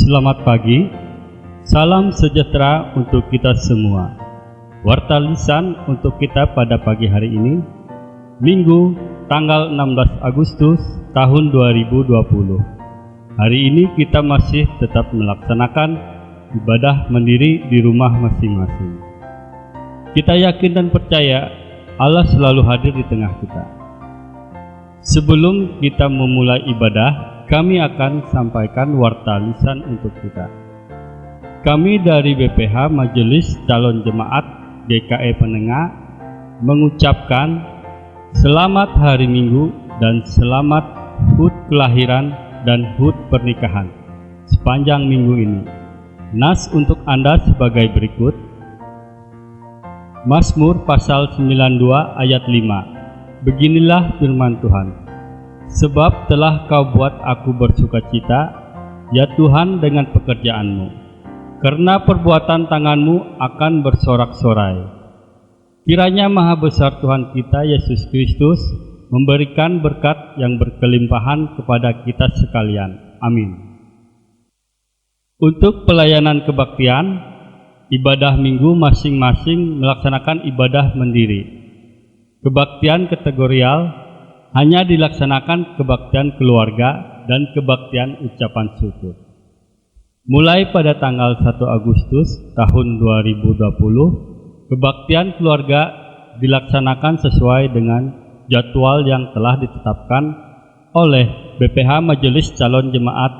Selamat pagi, salam sejahtera untuk kita semua. Warta Lisan untuk kita pada pagi hari ini, Minggu tanggal 16 Agustus tahun 2020. Hari ini kita masih tetap melaksanakan ibadah mandiri di rumah masing-masing. Kita yakin dan percaya Allah selalu hadir di tengah kita. Sebelum kita memulai ibadah, kami akan sampaikan warta lisan untuk kita. Kami dari BPH Majelis Calon Jemaat GKE Penengah mengucapkan selamat hari Minggu dan selamat HUT kelahiran dan HUT pernikahan sepanjang minggu ini. Nas untuk Anda sebagai berikut. Mazmur pasal 92 ayat 5. Beginilah firman Tuhan. Sebab telah kau buat aku bersukacita, ya Tuhan, dengan pekerjaanmu. Karena perbuatan tanganmu akan bersorak-sorai. Kiranya Maha Besar Tuhan kita Yesus Kristus memberikan berkat yang berkelimpahan kepada kita sekalian. Amin. Untuk pelayanan kebaktian, ibadah minggu masing-masing melaksanakan ibadah mandiri. Kebaktian kategorial hanya dilaksanakan kebaktian keluarga dan kebaktian ucapan syukur. Mulai pada tanggal 1 Agustus tahun 2020, kebaktian keluarga dilaksanakan sesuai dengan jadwal yang telah ditetapkan oleh BPH Majelis Calon Jemaat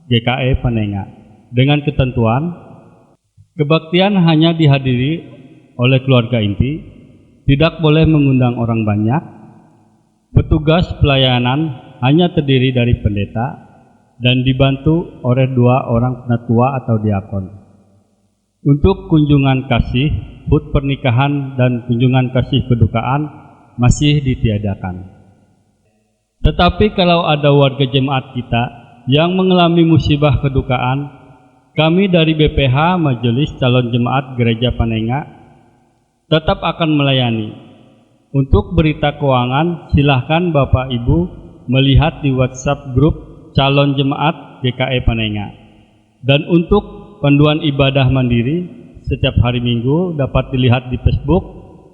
GKE Penengah dengan ketentuan kebaktian hanya dihadiri oleh keluarga inti, tidak boleh mengundang orang banyak. Petugas pelayanan hanya terdiri dari pendeta dan dibantu oleh 2 orang penatua atau diakon. Untuk kunjungan kasih, HUT pernikahan dan kunjungan kasih kedukaan masih ditiadakan. Tetapi kalau ada warga jemaat kita yang mengalami musibah kedukaan, kami dari BPH Majelis Calon Jemaat Gereja Penengah tetap akan melayani. Untuk berita keuangan, silahkan Bapak Ibu melihat di WhatsApp grup Calon Jemaat GKE Penengah. Dan untuk panduan ibadah mandiri setiap hari Minggu dapat dilihat di Facebook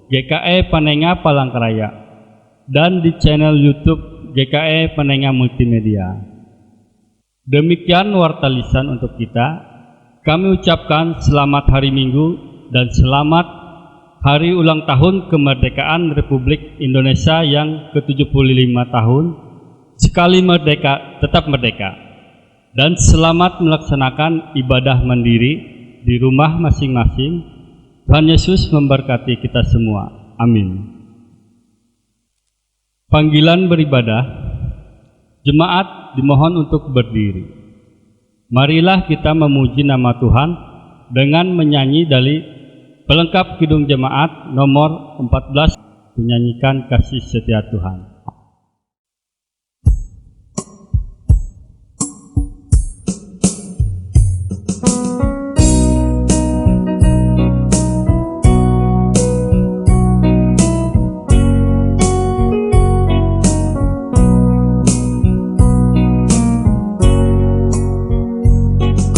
GKE Penengah Palangkaraya dan di channel YouTube GKE Penengah Multimedia. Demikian warta lisan untuk kita. Kami ucapkan selamat hari Minggu dan selamat Hari ulang tahun kemerdekaan Republik Indonesia yang ke-75 tahun. Sekali merdeka, tetap merdeka. Dan selamat melaksanakan ibadah mandiri di rumah masing-masing. Tuhan Yesus memberkati kita semua. Amin. Panggilan beribadah. Jemaat dimohon untuk berdiri. Marilah kita memuji nama Tuhan dengan menyanyi dari pelengkap Kidung Jemaat nomor 14, menyanyikan kasih setia Tuhan.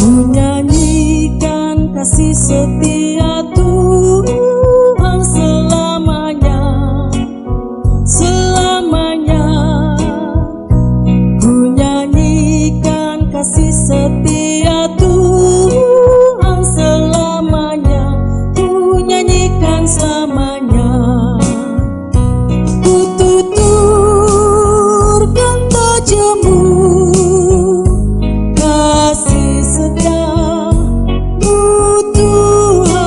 Ku nyanyikan kasih setia Tuhan selamanya, selamanya. Ku nyanyikan kasih setia Tuhan selamanya, ku nyanyikan selamanya. Ku tuturkan tajammu kasih setiamu Tuhan.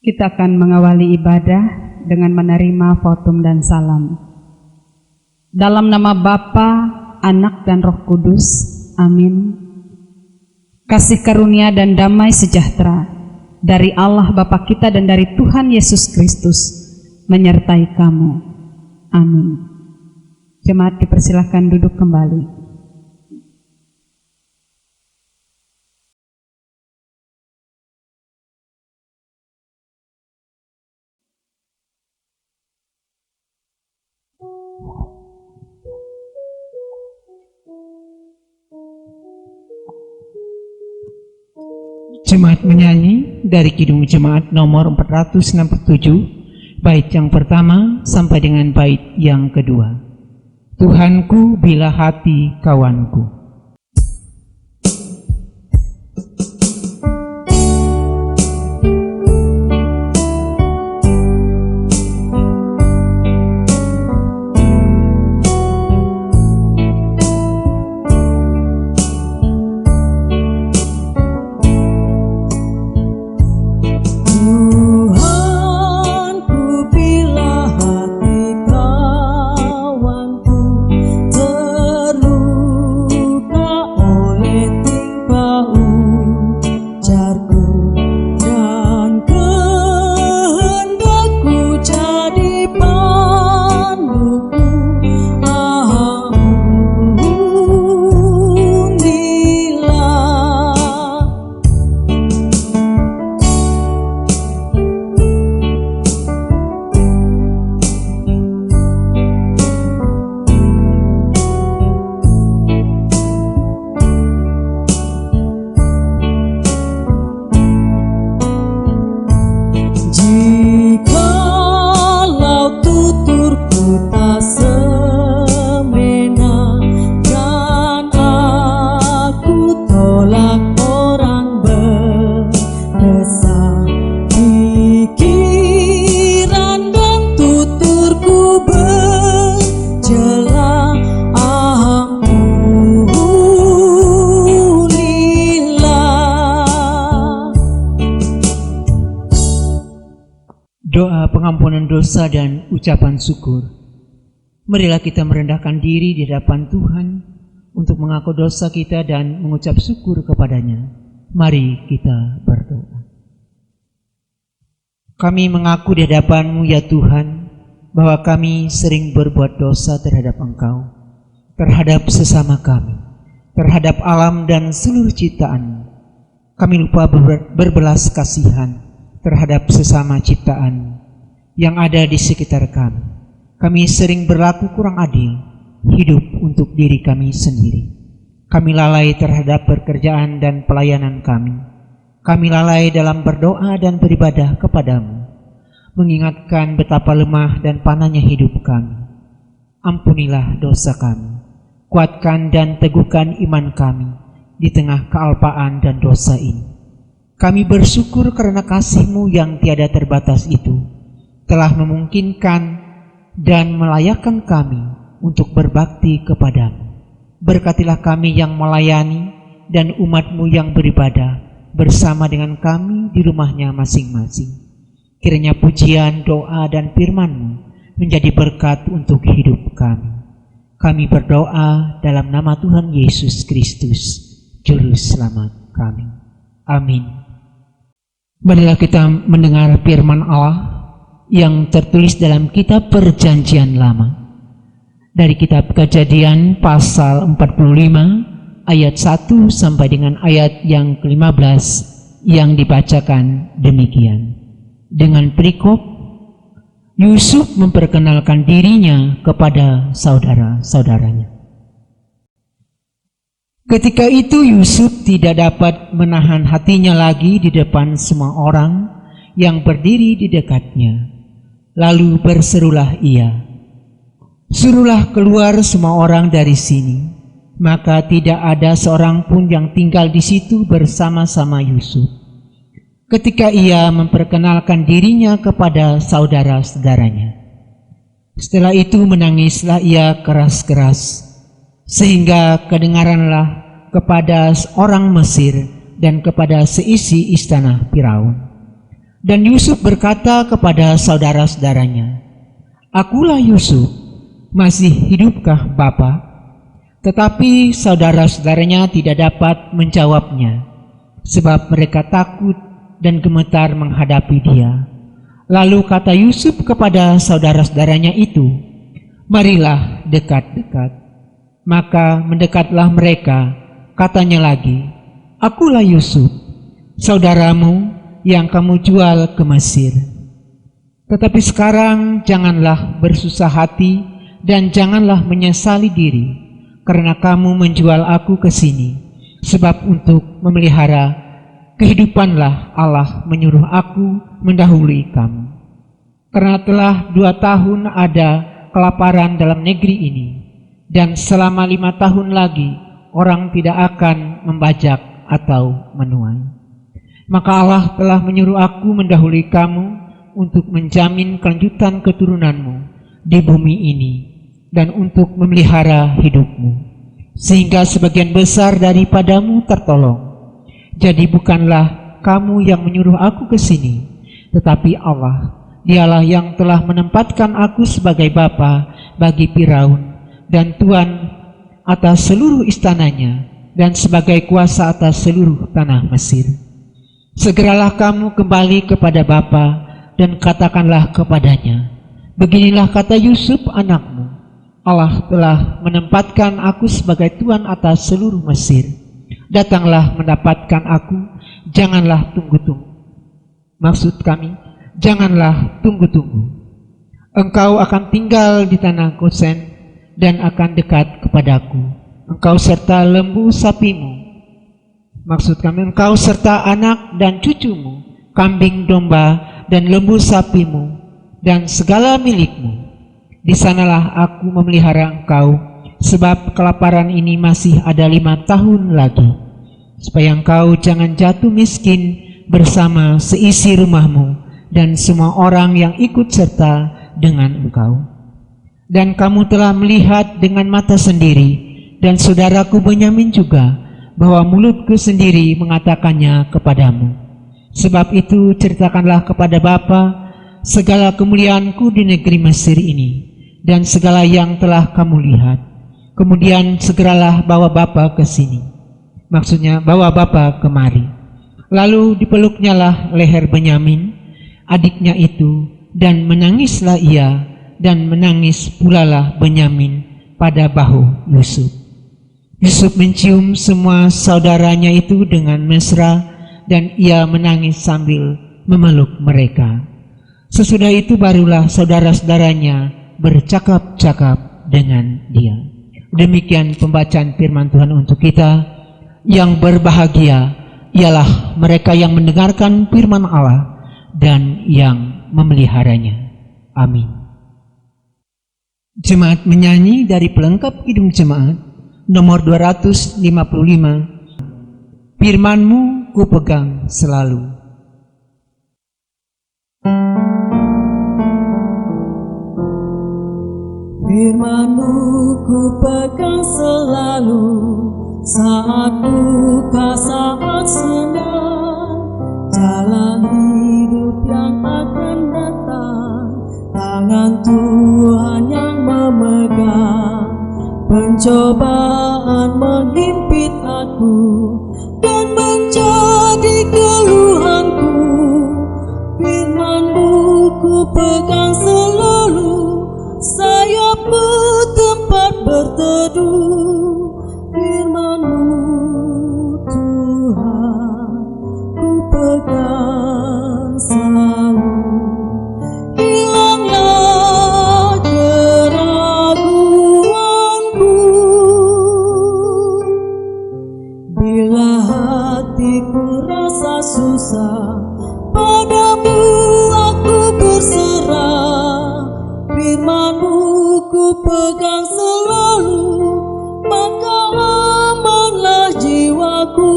Kita akan mengawali ibadah dengan menerima votum dan salam. Dalam nama Bapa, Anak, dan Roh Kudus. Amin. Kasih karunia dan damai sejahtera dari Allah Bapa kita dan dari Tuhan Yesus Kristus menyertai kamu. Amin. Jemaat dipersilahkan duduk kembali. Jemaat menyanyi dari Kidung Jemaat nomor 467, bait yang pertama sampai dengan bait yang kedua. Tuhanku bila hati kawanku. Doa pengampunan dosa dan ucapan syukur. Marilah kita merendahkan diri di hadapan Tuhan untuk mengaku dosa kita dan mengucap syukur kepadanya. Mari kita berdoa. Kami mengaku di hadapan-Mu ya Tuhan, bahwa kami sering berbuat dosa terhadap Engkau, terhadap sesama kami, terhadap alam dan seluruh ciptaan. Kami lupa berbelas kasihan terhadap sesama ciptaan yang ada di sekitar kami. Kami sering berlaku kurang adil, hidup untuk diri kami sendiri. Kami lalai terhadap pekerjaan dan pelayanan kami. Kami lalai dalam berdoa dan beribadah kepadamu, mengingatkan betapa lemah dan panahnya hidup kami. Ampunilah dosa kami, kuatkan dan teguhkan iman kami di tengah kealpaan dan dosa ini. Kami bersyukur karena kasih-Mu yang tiada terbatas itu telah memungkinkan dan melayakkan kami untuk berbakti kepadamu. Berkatilah kami yang melayani dan umat-Mu yang beribadah bersama dengan kami di rumahnya masing-masing. Kiranya pujian, doa, dan firman-Mu menjadi berkat untuk hidup kami. Kami berdoa dalam nama Tuhan Yesus Kristus, Juru Selamat kami. Amin. Marilah kita mendengar firman Allah yang tertulis dalam kitab Perjanjian Lama. Dari kitab Kejadian pasal 45 ayat 1 sampai dengan ayat yang ke-15 yang dibacakan demikian. Dengan perikop, Yusuf memperkenalkan dirinya kepada saudara-saudaranya. Ketika itu Yusuf tidak dapat menahan hatinya lagi di depan semua orang yang berdiri di dekatnya. Lalu berserulah ia, "Suruhlah keluar semua orang dari sini." Maka tidak ada seorang pun yang tinggal di situ bersama-sama Yusuf. Ketika ia memperkenalkan dirinya kepada saudara-saudaranya. Setelah itu menangislah ia keras-keras, sehingga kedengaranlah kepada orang Mesir dan kepada seisi istana Firaun. Dan Yusuf berkata kepada saudara-saudaranya, "Akulah Yusuf, masih hidupkah Bapa?" Tetapi saudara-saudaranya tidak dapat menjawabnya, sebab mereka takut dan gemetar menghadapi dia. Lalu kata Yusuf kepada saudara-saudaranya itu, "Marilah dekat-dekat." Maka mendekatlah mereka, katanya lagi, "Akulah Yusuf, saudaramu yang kamu jual ke Mesir. Tetapi sekarang janganlah bersusah hati dan janganlah menyesali diri, karena kamu menjual aku ke sini, sebab untuk memelihara kehidupanlah Allah menyuruh aku mendahului kamu. Karena telah 2 tahun ada kelaparan dalam negeri ini, dan selama 5 tahun lagi orang tidak akan membajak atau menuai. Maka Allah telah menyuruh aku mendahului kamu untuk menjamin kelanjutan keturunanmu di bumi ini dan untuk memelihara hidupmu, sehingga sebagian besar daripadamu tertolong. Jadi bukanlah kamu yang menyuruh aku ke sini, tetapi Allah, Dialah yang telah menempatkan aku sebagai bapa bagi Firaun dan tuan atas seluruh istananya dan sebagai kuasa atas seluruh tanah Mesir. Segeralah kamu kembali kepada bapa dan katakanlah kepadanya, beginilah kata Yusuf anakmu, Allah telah menempatkan aku sebagai tuan atas seluruh Mesir. Datanglah mendapatkan aku, janganlah tunggu-tunggu. Maksud kami, janganlah tunggu-tunggu. Engkau akan tinggal di tanah Gosen dan akan dekat kepadaku, engkau serta lembu sapimu. Maksud kami, engkau serta anak dan cucumu, kambing domba dan lembu sapimu, dan segala milikmu. Di sanalah aku memelihara engkau, sebab kelaparan ini masih ada 5 tahun lagi, supaya engkau jangan jatuh miskin bersama seisi rumahmu dan semua orang yang ikut serta dengan engkau. Dan kamu telah melihat dengan mata sendiri, dan saudaraku Benyamin juga, bahwa mulutku sendiri mengatakannya kepadamu. Sebab itu ceritakanlah kepada Bapa segala kemuliaanku di negeri Mesir ini, dan segala yang telah kamu lihat. Kemudian segeralah bawa Bapa ke sini. Maksudnya bawa Bapa kemari. Lalu dipeluknyalah leher Benyamin, adiknya itu, dan menangislah ia, dan menangis pulalah Benyamin pada bahu Yusuf. Yusuf mencium semua saudaranya itu dengan mesra, dan ia menangis sambil memeluk mereka. Sesudah itu barulah saudara-saudaranya bercakap-cakap dengan dia. Demikian pembacaan firman Tuhan untuk kita. Yang berbahagia ialah mereka yang mendengarkan firman Allah dan yang memeliharanya. Amin. Jemaat menyanyi dari pelengkap Kidung Jemaat nomor 255, Firman-Mu ku pegang selalu. Firman-Mu ku pegang selalu, saat duka, saat senang, jalan hidup yang akan datang, tangan Tuhan yang memegang. Pencobaan menghimpit aku dan menjadi keluhanku. Firman-Mu ku pegang selalu, sayapku tempat berteduh. Firman-Mu Tuhan ku pegang selalu. Hilanglah keraguanku bila hatiku rasa susah, padamu aku berserah. Firman-Mu ku pegang selalu, maka amanlah jiwaku.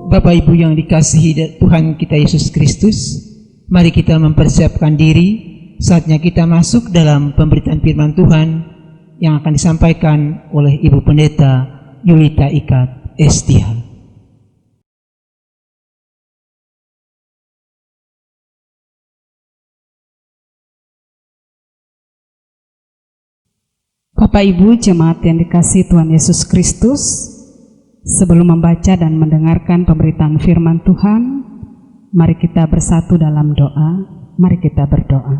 Bapak Ibu yang dikasihi Tuhan kita Yesus Kristus, mari kita mempersiapkan diri, saatnya kita masuk dalam pemberitaan firman Tuhan yang akan disampaikan oleh Ibu Pendeta Yulita Ikat Estia. Bapak Ibu jemaat yang dikasihi Tuhan Yesus Kristus, sebelum membaca dan mendengarkan pemberitaan firman Tuhan, mari kita bersatu dalam doa. Mari kita berdoa.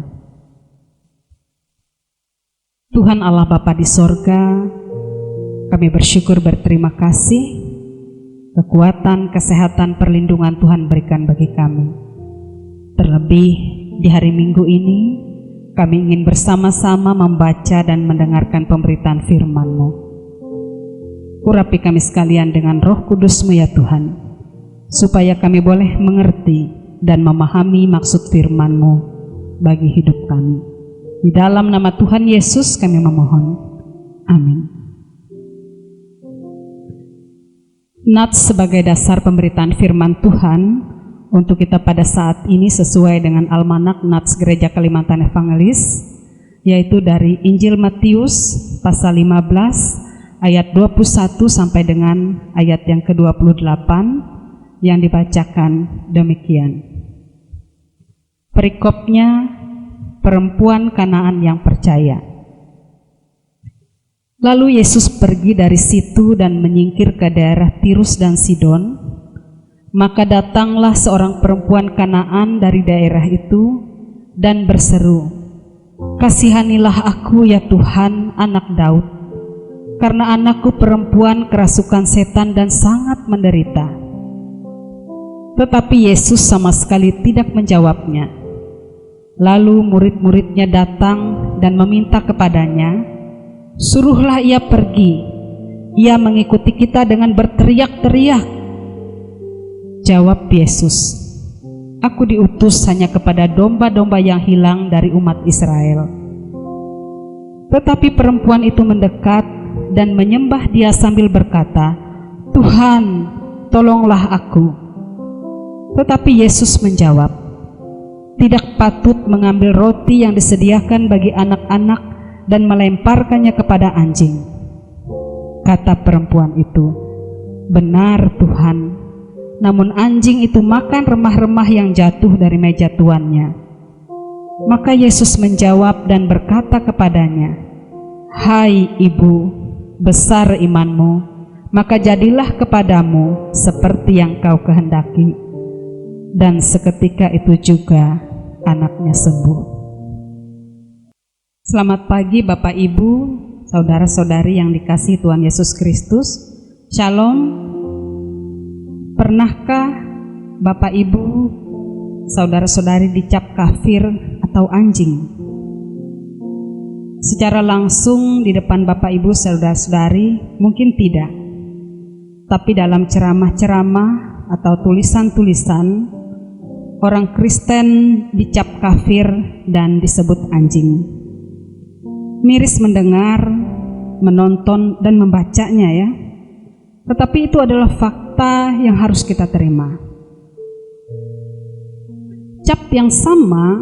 Tuhan Allah Bapa di sorga, kami bersyukur berterima kasih, kekuatan, kesehatan, perlindungan Tuhan berikan bagi kami. Terlebih di hari Minggu ini, kami ingin bersama-sama membaca dan mendengarkan pemberitaan firman-Mu. Urapi kami sekalian dengan Roh Kudus-Mu ya Tuhan, supaya kami boleh mengerti dan memahami maksud firman-Mu bagi hidup kami. Di dalam nama Tuhan Yesus kami memohon. Amin. Nats sebagai dasar pemberitaan firman Tuhan untuk kita pada saat ini sesuai dengan Almanak Nats Gereja Kalimantan Evangelis, yaitu dari Injil Matius pasal 15 ayat 21 sampai dengan ayat yang ke-28 yang dibacakan demikian. Perikopnya perempuan Kanaan yang percaya. Lalu Yesus pergi dari situ dan menyingkir ke daerah Tirus dan Sidon. Maka datanglah seorang perempuan Kanaan dari daerah itu dan berseru, "Kasihanilah aku ya Tuhan, anak Daud, karena anakku perempuan kerasukan setan dan sangat menderita." Tetapi Yesus sama sekali tidak menjawabnya. Lalu murid-muridnya datang dan meminta kepadanya, "Suruhlah ia pergi, ia mengikuti kita dengan berteriak-teriak." Jawab Yesus, "Aku diutus hanya kepada domba-domba yang hilang dari umat Israel." Tetapi perempuan itu mendekat dan menyembah Dia sambil berkata, "Tuhan, tolonglah aku." Tetapi Yesus menjawab, "Tidak patut mengambil roti yang disediakan bagi anak-anak dan melemparkannya kepada anjing." Kata perempuan itu, "Benar Tuhan, namun anjing itu makan remah-remah yang jatuh dari meja tuannya." Maka Yesus menjawab dan berkata kepadanya, "Hai ibu, besar imanmu, maka jadilah kepadamu seperti yang kau kehendaki." Dan seketika itu juga anaknya sembuh. Selamat pagi Bapak Ibu, saudara-saudari yang dikasihi Tuhan Yesus Kristus. Shalom. Pernahkah Bapak Ibu, saudara-saudari dicap kafir atau anjing? Secara langsung di depan Bapak Ibu, saudara-saudari mungkin tidak. Tapi dalam ceramah-ceramah atau tulisan-tulisan, orang Kristen dicap kafir dan disebut anjing. Miris mendengar, menonton, dan membacanya ya. Tetapi itu adalah fakta yang harus kita terima. Cap yang sama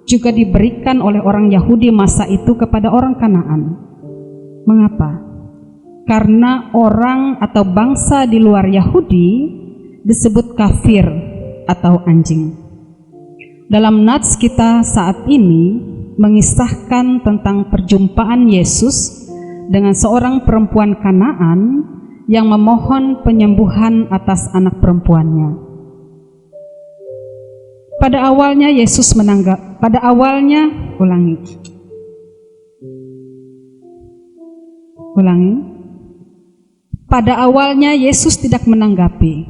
juga diberikan oleh orang Yahudi masa itu kepada orang Kanaan. Mengapa? Karena orang atau bangsa di luar Yahudi disebut kafir atau anjing. Dalam nats kita saat ini mengisahkan tentang perjumpaan Yesus dengan seorang perempuan Kanaan yang memohon penyembuhan atas anak perempuannya. Pada awalnya Yesus Pada awalnya Yesus tidak menanggapi.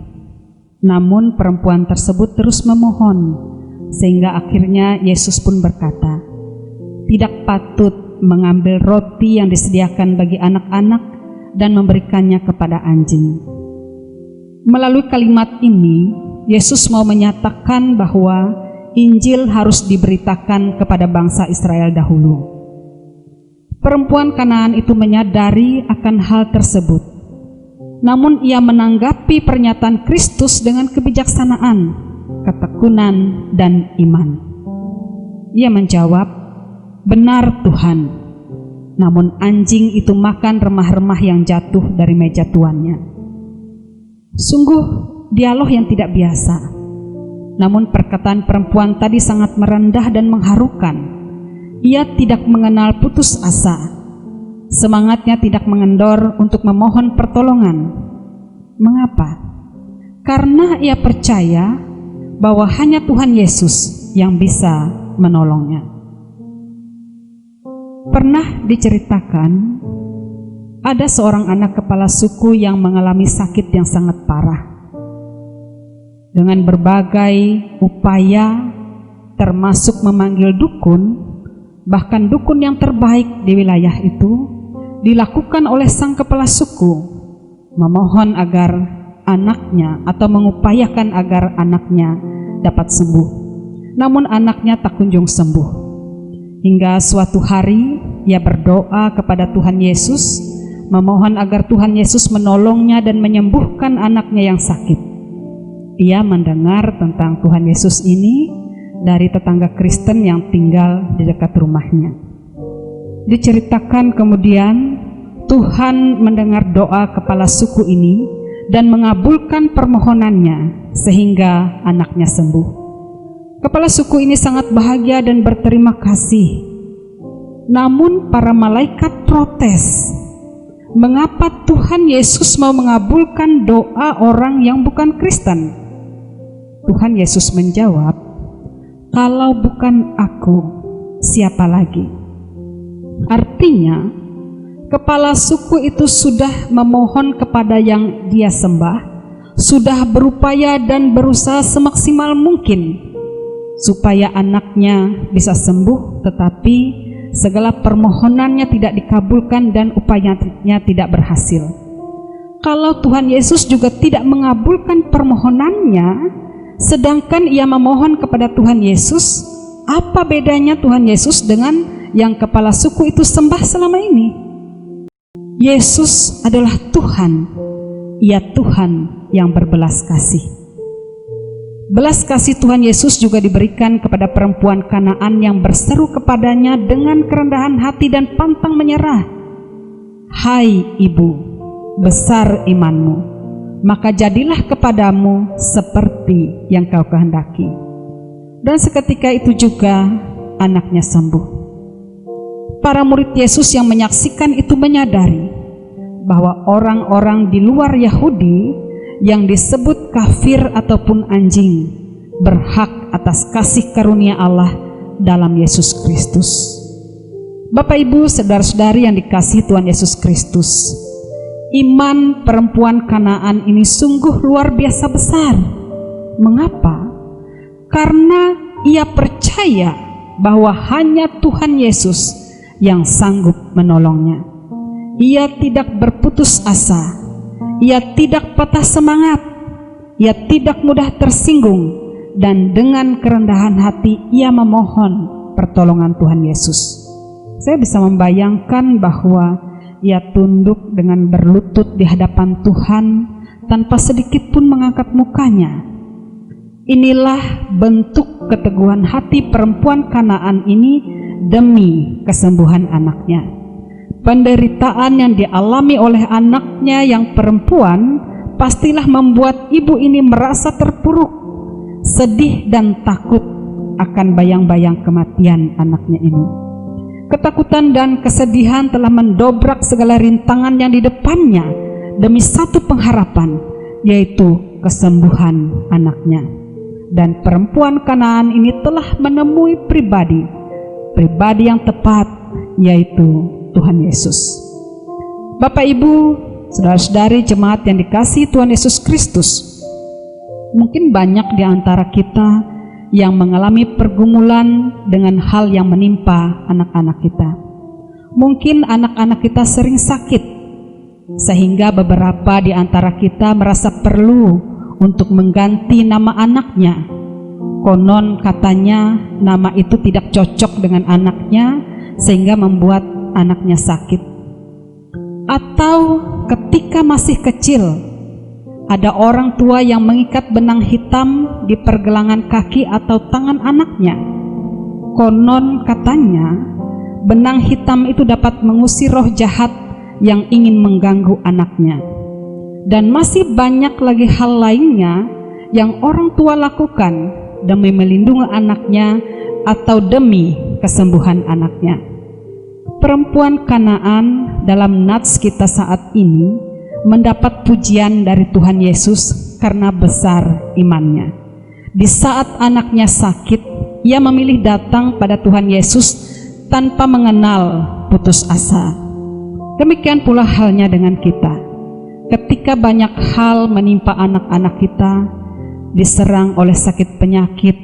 Namun perempuan tersebut terus memohon, sehingga akhirnya Yesus pun berkata, "Tidak patut mengambil roti yang disediakan bagi anak-anak dan memberikannya kepada anjing." Melalui kalimat ini, Yesus mau menyatakan bahwa Injil harus diberitakan kepada bangsa Israel dahulu. Perempuan Kanaan itu menyadari akan hal tersebut. Namun ia menanggapi pernyataan Kristus dengan kebijaksanaan, ketekunan, dan iman. Ia menjawab, "Benar Tuhan, namun anjing itu makan remah-remah yang jatuh dari meja tuannya." Sungguh dialog yang tidak biasa. Namun perkataan perempuan tadi sangat merendah dan mengharukan. Ia tidak mengenal putus asa. Semangatnya tidak mengendor untuk memohon pertolongan. Mengapa? Karena ia percaya bahwa hanya Tuhan Yesus yang bisa menolongnya. Pernah diceritakan, ada seorang anak kepala suku yang mengalami sakit yang sangat parah. Dengan berbagai upaya, termasuk memanggil dukun, bahkan dukun yang terbaik di wilayah itu, dilakukan oleh sang kepala suku, memohon agar anaknya atau mengupayakan agar anaknya dapat sembuh. Namun anaknya tak kunjung sembuh. Hingga suatu hari ia berdoa kepada Tuhan Yesus, memohon agar Tuhan Yesus menolongnya dan menyembuhkan anaknya yang sakit. Ia mendengar tentang Tuhan Yesus ini dari tetangga Kristen yang tinggal di dekat rumahnya. Diceritakan kemudian Tuhan mendengar doa kepala suku ini dan mengabulkan permohonannya sehingga anaknya sembuh. Kepala suku ini sangat bahagia dan berterima kasih. Namun para malaikat protes. Mengapa Tuhan Yesus mau mengabulkan doa orang yang bukan Kristen? Tuhan Yesus menjawab, "Kalau bukan aku, siapa lagi?" Artinya, kepala suku itu sudah memohon kepada yang dia sembah, sudah berupaya dan berusaha semaksimal mungkin supaya anaknya bisa sembuh, tetapi segala permohonannya tidak dikabulkan dan upayanya tidak berhasil. Kalau Tuhan Yesus juga tidak mengabulkan permohonannya, sedangkan ia memohon kepada Tuhan Yesus, apa bedanya Tuhan Yesus dengan yang kepala suku itu sembah selama ini? Yesus adalah Tuhan, ia Tuhan yang berbelas kasih. Belas kasih Tuhan Yesus juga diberikan kepada perempuan Kanaan yang berseru kepadanya dengan kerendahan hati dan pantang menyerah. "Hai ibu, besar imanmu, maka jadilah kepadamu seperti yang kau kehendaki." Dan seketika itu juga anaknya sembuh. Para murid Yesus yang menyaksikan itu menyadari bahwa orang-orang di luar Yahudi yang disebut kafir ataupun anjing berhak atas kasih karunia Allah dalam Yesus Kristus. Bapak Ibu, saudara-saudari yang dikasihi Tuhan Yesus Kristus, iman perempuan Kanaan ini sungguh luar biasa besar. Mengapa? Karena ia percaya bahwa hanya Tuhan Yesus yang sanggup menolongnya. Ia tidak berputus asa, ia tidak patah semangat, ia tidak mudah tersinggung, dan dengan kerendahan hati ia memohon pertolongan Tuhan Yesus. Saya bisa membayangkan bahwa ia tunduk dengan berlutut di hadapan Tuhan tanpa sedikit pun mengangkat mukanya. Inilah bentuk keteguhan hati perempuan Kanaan ini demi kesembuhan anaknya. Penderitaan yang dialami oleh anaknya yang perempuan pastilah membuat ibu ini merasa terpuruk, sedih dan takut akan bayang-bayang kematian anaknya ini. Ketakutan dan kesedihan telah mendobrak segala rintangan yang di depannya demi satu pengharapan, yaitu kesembuhan anaknya. Dan perempuan Kanaan ini telah menemui pribadi yang tepat, yaitu Tuhan Yesus. Bapak Ibu, saudara-saudari jemaat yang dikasihi Tuhan Yesus Kristus, mungkin banyak di antara kita yang mengalami pergumulan dengan hal yang menimpa anak-anak kita. Mungkin anak-anak kita sering sakit, sehingga beberapa di antara kita merasa perlu untuk mengganti nama anaknya. Konon katanya nama itu tidak cocok dengan anaknya, sehingga membuat anaknya sakit. Atau ketika masih kecil, ada orang tua yang mengikat benang hitam di pergelangan kaki atau tangan anaknya. Konon katanya benang hitam itu dapat mengusir roh jahat yang ingin mengganggu anaknya. Dan masih banyak lagi hal lainnya yang orang tua lakukan demi melindungi anaknya atau demi kesembuhan anaknya. perempuan Kanaan dalam nats kita saat ini mendapat pujian dari Tuhan Yesus karena besar imannya. Di saat anaknya sakit, ia memilih datang pada Tuhan Yesus tanpa mengenal putus asa. Demikian pula halnya dengan kita. Ketika banyak hal menimpa anak-anak kita, diserang oleh sakit penyakit,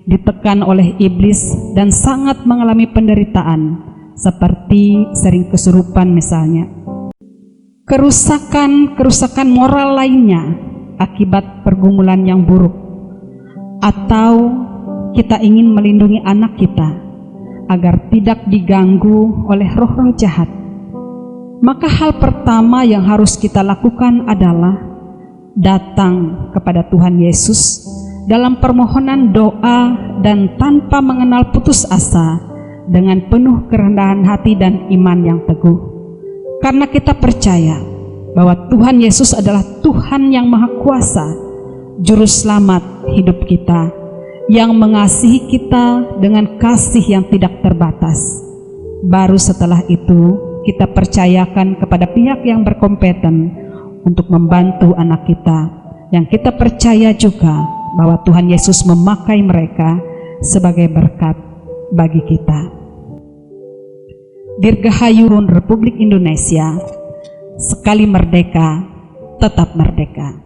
ditekan oleh iblis, dan sangat mengalami penderitaan, seperti sering kesurupan misalnya. Kerusakan moral lainnya akibat pergumulan yang buruk, atau kita ingin melindungi anak kita agar tidak diganggu oleh roh-roh jahat, maka hal pertama yang harus kita lakukan adalah datang kepada Tuhan Yesus dalam permohonan doa dan tanpa mengenal putus asa, dengan penuh kerendahan hati dan iman yang teguh. Karena kita percaya bahwa Tuhan Yesus adalah Tuhan yang Maha Kuasa, Juru Selamat hidup kita, yang mengasihi kita dengan kasih yang tidak terbatas. Baru setelah itu kita percayakan kepada pihak yang berkompeten untuk membantu anak kita, yang kita percaya juga bahwa Tuhan Yesus memakai mereka sebagai berkat bagi kita. Dirgahayu Republik Indonesia, sekali merdeka, tetap merdeka.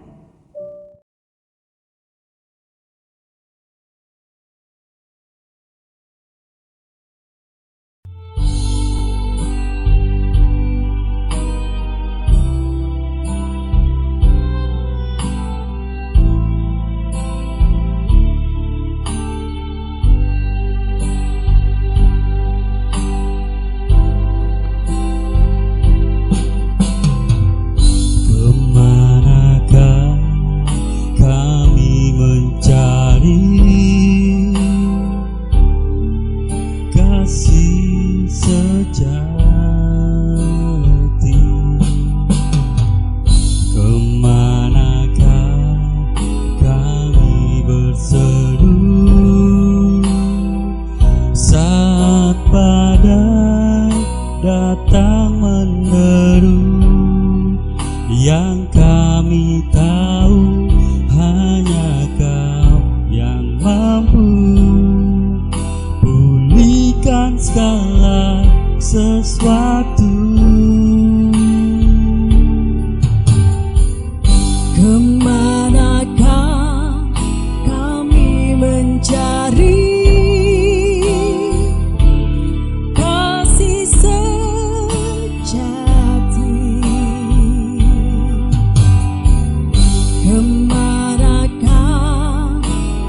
Yang kami tahu hanya Kau yang mampu pulihkan segala sesuatu. Kemanakah kami mencari kasih sejati? Kemanakah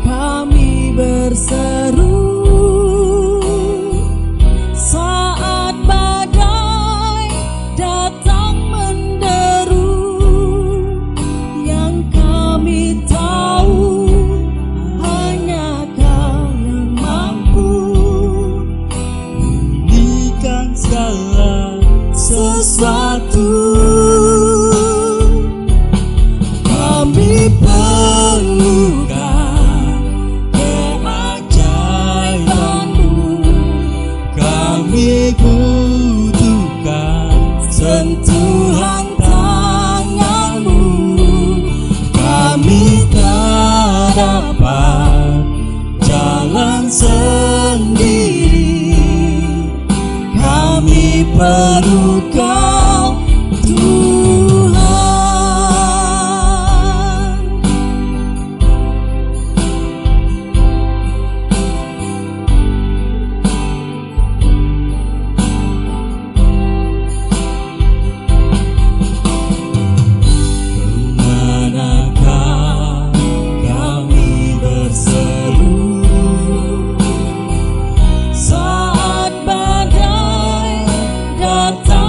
kami berseru saat badai datang menderu? Yang kami tahu hanya Kau yang mampu Pulihkan segala sesuatu. kami perlukan keajaiban-Mu. Kami butuhkan Sentuhan tangan-Mu. Kami tak dapat jalan sendiri. Kami perlu Kau, Tuhan. Kemanakah kami berseru Saat badai datang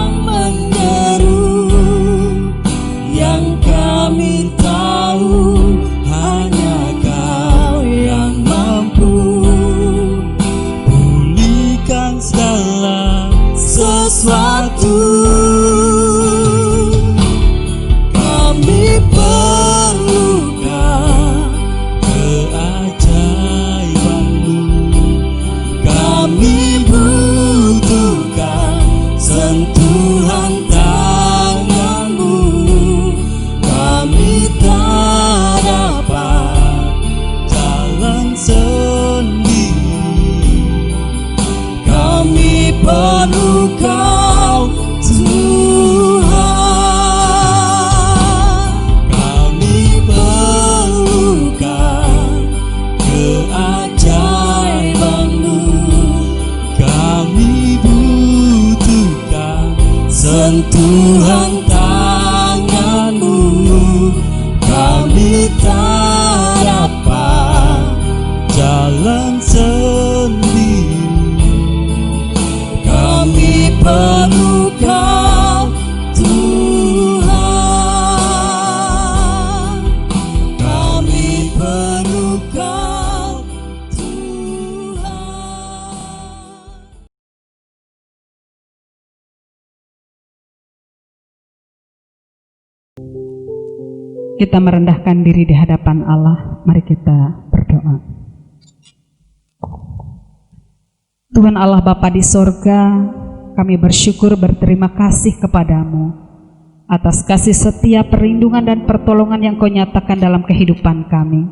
Kita merendahkan diri di hadapan Allah. Mari kita berdoa. Tuhan Allah Bapa di sorga, kami bersyukur berterima kasih kepadamu atas kasih setia, perlindungan dan pertolongan yang Kau nyatakan dalam kehidupan kami.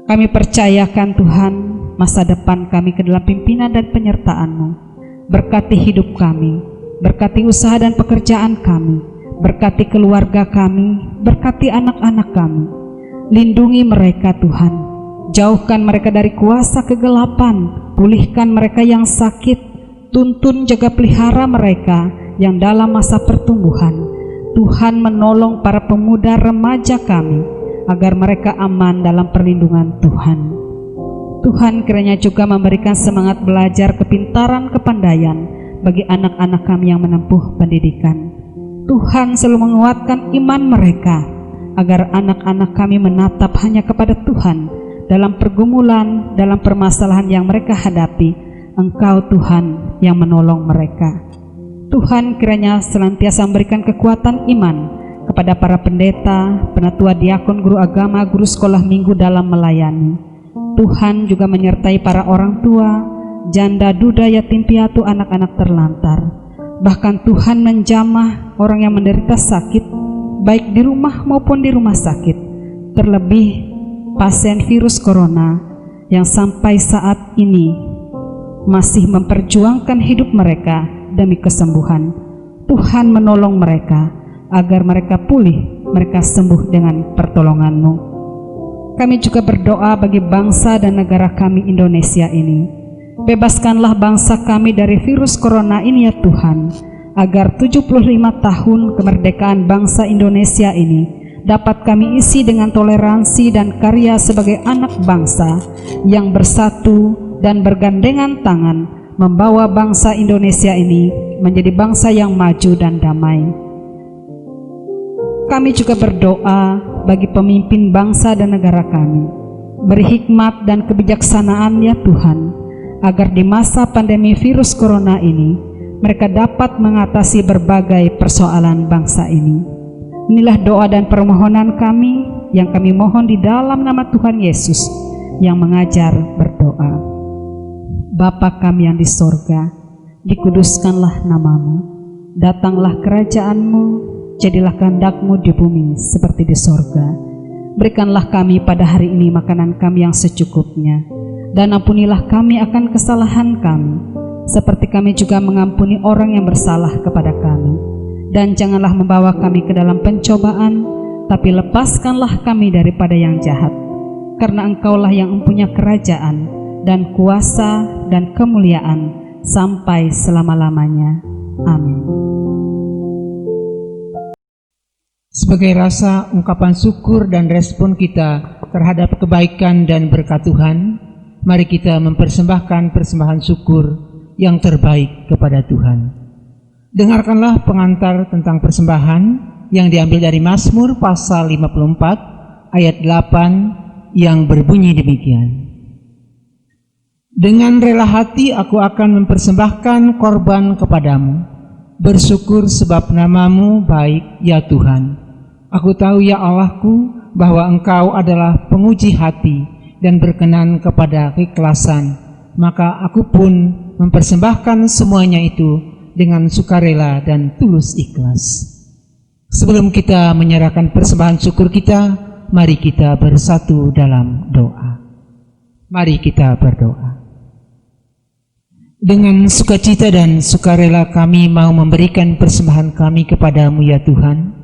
Kami percayakan Tuhan masa depan kami ke dalam pimpinan dan penyertaan-Mu. Berkati hidup kami, berkati usaha dan pekerjaan kami, berkati keluarga kami, berkati anak-anak kami. Lindungi mereka Tuhan, jauhkan mereka dari kuasa kegelapan, pulihkan mereka yang sakit, tuntun jaga pelihara mereka yang dalam masa pertumbuhan. Tuhan menolong para pemuda remaja kami agar mereka aman dalam perlindungan Tuhan. Tuhan kiranya juga memberikan semangat belajar, kepintaran, kepandaian bagi anak-anak kami yang menempuh pendidikan. Tuhan selalu menguatkan iman mereka agar anak-anak kami menatap hanya kepada Tuhan dalam pergumulan, dalam permasalahan yang mereka hadapi. Engkau Tuhan yang menolong mereka. Tuhan kiranya senantiasa memberikan kekuatan iman kepada para pendeta, penatua, diakon, guru agama, guru sekolah minggu dalam melayani. Tuhan juga menyertai para orang tua, janda, duda, yatim piatu, anak-anak terlantar. Bahkan Tuhan menjamah orang yang menderita sakit, baik di rumah maupun di rumah sakit. Terlebih pasien virus corona yang sampai saat ini masih memperjuangkan hidup mereka demi kesembuhan. Tuhan menolong mereka agar mereka pulih, mereka sembuh dengan pertolongan-Mu. Kami juga berdoa bagi bangsa dan negara kami Indonesia ini. Bebaskanlah bangsa kami dari virus corona ini ya Tuhan, agar 75 tahun kemerdekaan bangsa Indonesia ini dapat kami isi dengan toleransi dan karya sebagai anak bangsa yang bersatu dan bergandengan tangan membawa bangsa Indonesia ini menjadi bangsa yang maju dan damai. Kami juga berdoa bagi pemimpin bangsa dan negara kami. Beri hikmat dan kebijaksanaan ya Tuhan, agar di masa pandemi virus corona ini mereka dapat mengatasi berbagai persoalan bangsa ini. Inilah doa dan permohonan kami yang kami mohon di dalam nama Tuhan Yesus yang mengajar berdoa. Bapa kami yang di sorga, dikuduskanlah namamu, datanglah kerajaan-Mu, jadilah kehendak-Mu di bumi seperti di sorga. Berikanlah kami pada hari ini makanan kami yang secukupnya, dan ampunilah kami akan kesalahan kami, seperti kami juga mengampuni orang yang bersalah kepada kami. Dan janganlah membawa kami ke dalam pencobaan, tapi lepaskanlah kami daripada yang jahat. Karena Engkaulah yang mempunyai kerajaan, dan kuasa, dan kemuliaan, sampai selama-lamanya. Amin. Sebagai rasa ungkapan syukur dan respon kita terhadap kebaikan dan berkat Tuhan, mari kita mempersembahkan persembahan syukur yang terbaik kepada Tuhan. Dengarkanlah pengantar tentang persembahan yang diambil dari Mazmur pasal 54 ayat 8 yang berbunyi demikian. Dengan rela hati aku akan mempersembahkan korban kepadamu, bersyukur sebab namamu baik ya Tuhan. Aku tahu ya Allahku bahwa Engkau adalah penguji hati dan berkenan kepada keikhlasan, maka aku pun mempersembahkan semuanya itu dengan sukarela dan tulus ikhlas. Sebelum kita menyerahkan persembahan syukur kita, mari kita bersatu dalam doa. Mari kita berdoa. Dengan sukacita dan sukarela kami mau memberikan persembahan kami kepadamu ya Tuhan,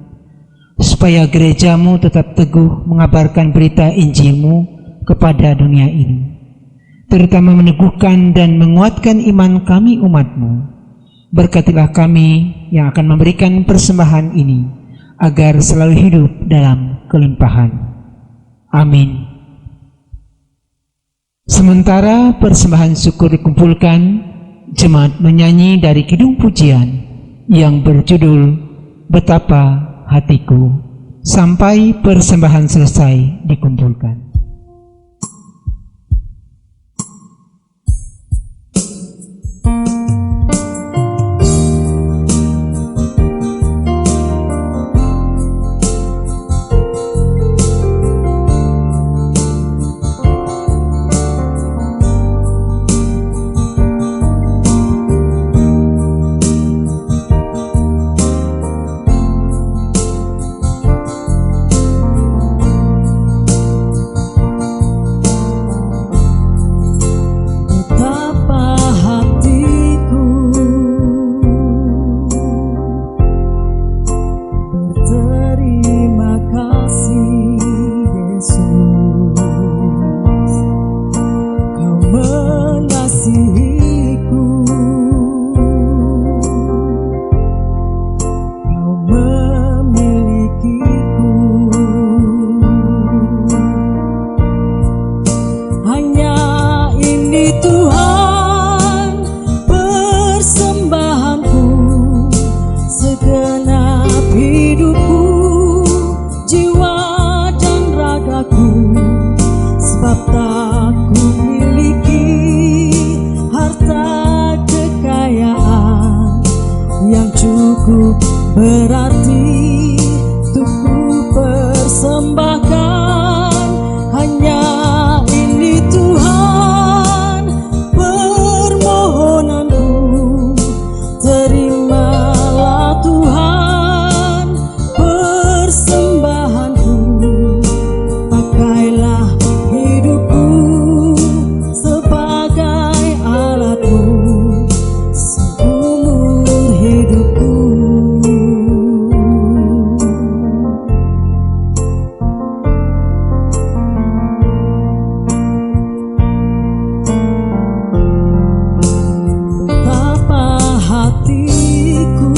supaya gerejamu tetap teguh mengabarkan berita Injil-Mu kepada dunia ini, terutama meneguhkan dan menguatkan iman kami umat-Mu. Berkatilah kami yang akan memberikan persembahan ini, agar selalu hidup dalam kelimpahan. Amin. Sementara persembahan syukur dikumpulkan, jemaat menyanyi dari kidung pujian yang berjudul Betapa Hatiku, sampai persembahan selesai dikumpulkan. Tuhan persembahanku, segenap hidupku, jiwa dan ragaku, sebab tak ku miliki harta kekayaan yang cukup berarti untuk ku persembahkan. Hanya ini Tuhan permohonanku, terimalah Tuhan persembahanku. Pakailah hidupku sebagai alatmu seumur hidupku. Betapa hatiku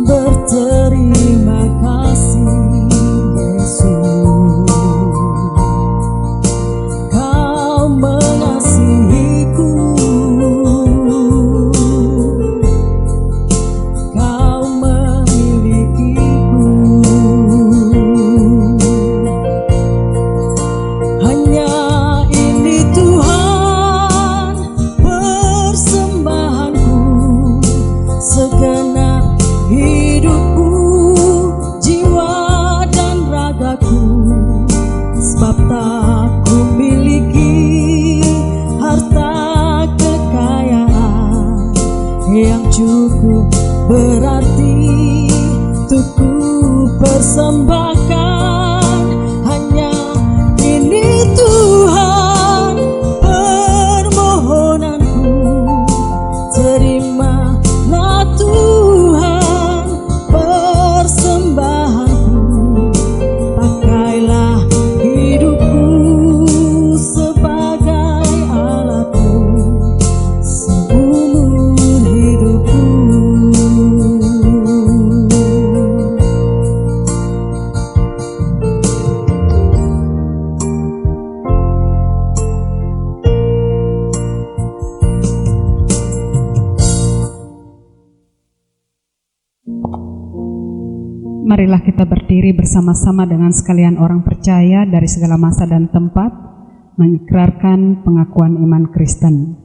berterima kasih, Yesus. Kau mengasihiku, Kau memilikiku. Hanya ini Tuhan persembahanku, segenap hidupku, jiwa dan ragaku, sebab tak ku miliki harta kekayaan yang cukup berarti untuk ku persembahkan. Hanya ini Tuhan permohonanku, terimalah Tuhan persembahanku. Pakailah hidupku sebagai alatmu seumur hidupku. Marilah kita berdiri bersama-sama dengan sekalian orang percaya dari segala masa dan tempat, mengikrarkan pengakuan iman Kristen.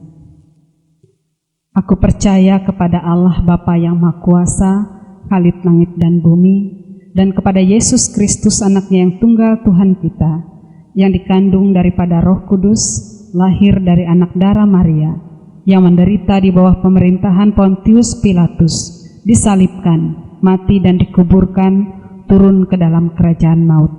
Aku percaya kepada Allah Bapa yang Maha Kuasa, Khalid langit dan bumi, dan kepada Yesus Kristus anaknya yang tunggal Tuhan kita, yang dikandung daripada Roh Kudus, lahir dari anak darah Maria, yang menderita di bawah pemerintahan Pontius Pilatus, disalibkan, mati dan dikuburkan, turun ke dalam kerajaan maut.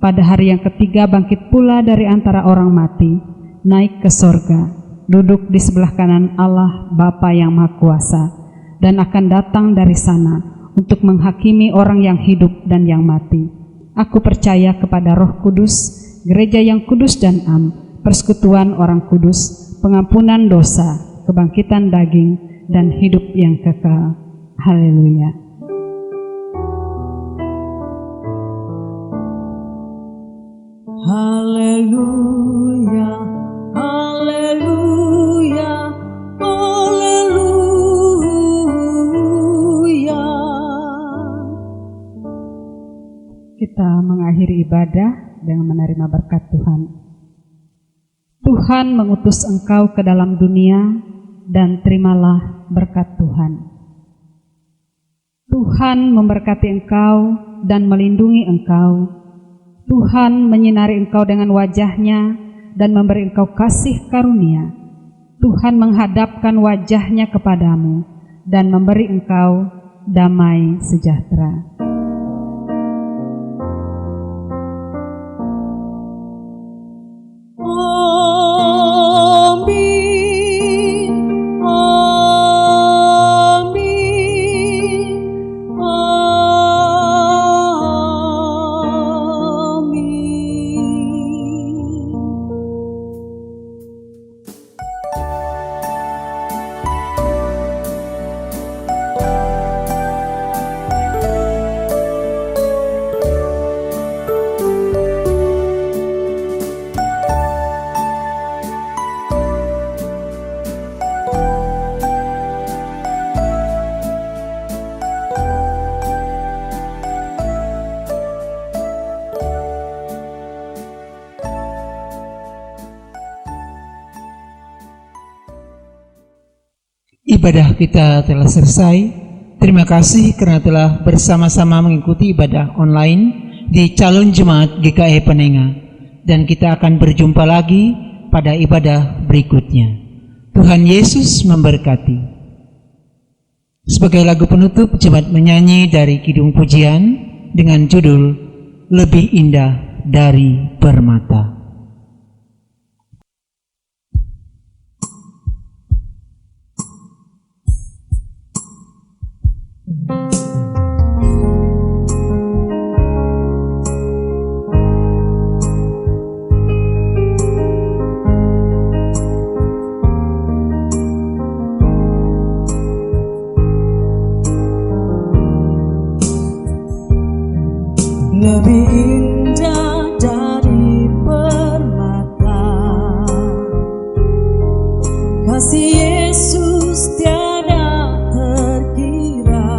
Pada hari yang ketiga bangkit pula dari antara orang mati, naik ke sorga, duduk di sebelah kanan Allah Bapa yang Maha Kuasa, dan akan datang dari sana untuk menghakimi orang yang hidup dan yang mati. Aku percaya kepada Roh Kudus, gereja yang kudus dan am, persekutuan orang kudus, pengampunan dosa, kebangkitan daging, dan hidup yang kekal. Haleluya. Haleluya, haleluya, haleluya. Kita mengakhiri ibadah dengan menerima berkat Tuhan. Tuhan mengutus engkau ke dalam dunia, dan terimalah berkat Tuhan. Tuhan memberkati engkau dan melindungi engkau. Tuhan menyinari engkau dengan wajah-Nya dan memberi engkau kasih karunia. Tuhan menghadapkan wajah-Nya kepadamu dan memberi engkau damai sejahtera. Amin, amin, amin. Ibadah kita telah selesai. Terima kasih karena telah bersama-sama mengikuti ibadah online di Calon Jemaat GKI Panenga. Dan kita akan berjumpa lagi pada ibadah berikutnya. Tuhan Yesus memberkati. Sebagai lagu penutup, jemaat menyanyi dari Kidung Pujian dengan judul Lebih Indah dari Permata. Lebih indah dari permata, kasih Yesus tiada terkira.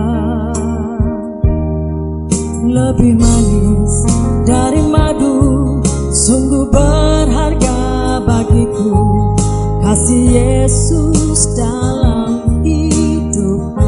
Lebih manis dari madu, sungguh berharga bagiku, kasih Yesus dalam hidupku.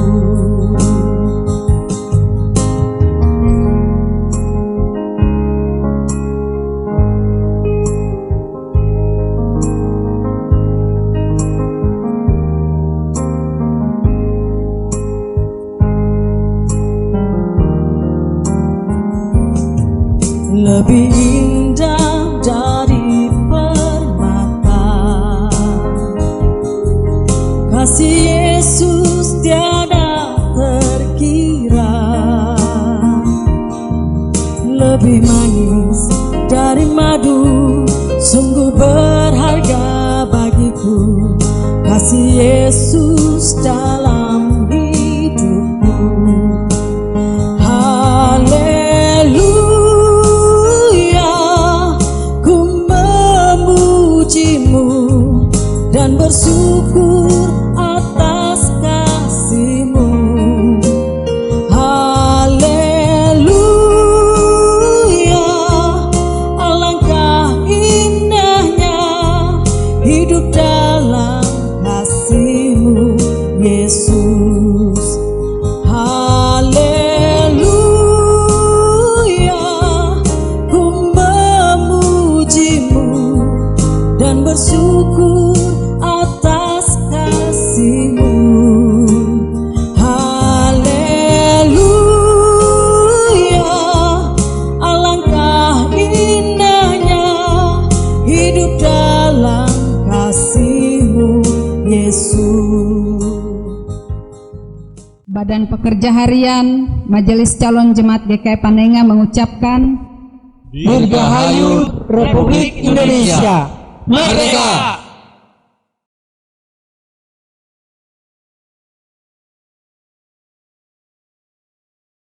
Lebih indah dari permata, kasih Yesus tiada terkira. Lebih manis dari madu, sungguh berharga bagiku, kasih Yesus dalam hidupku. Dan bersyukur atas kasih-Mu. Haleluya, alangkah indahnya hidup dalam kasih-Mu, Yesus. Haleluya, ku memuji-Mu dan bersyukur atas kasih-Mu. Haleluya, alangkah indahnya hidup dalam kasih-Mu, Yesus. Badan Pekerja Harian Majelis Calon Jemaat GKI Panenga mengucapkan Dirgahayu Republik Indonesia. Merdeka!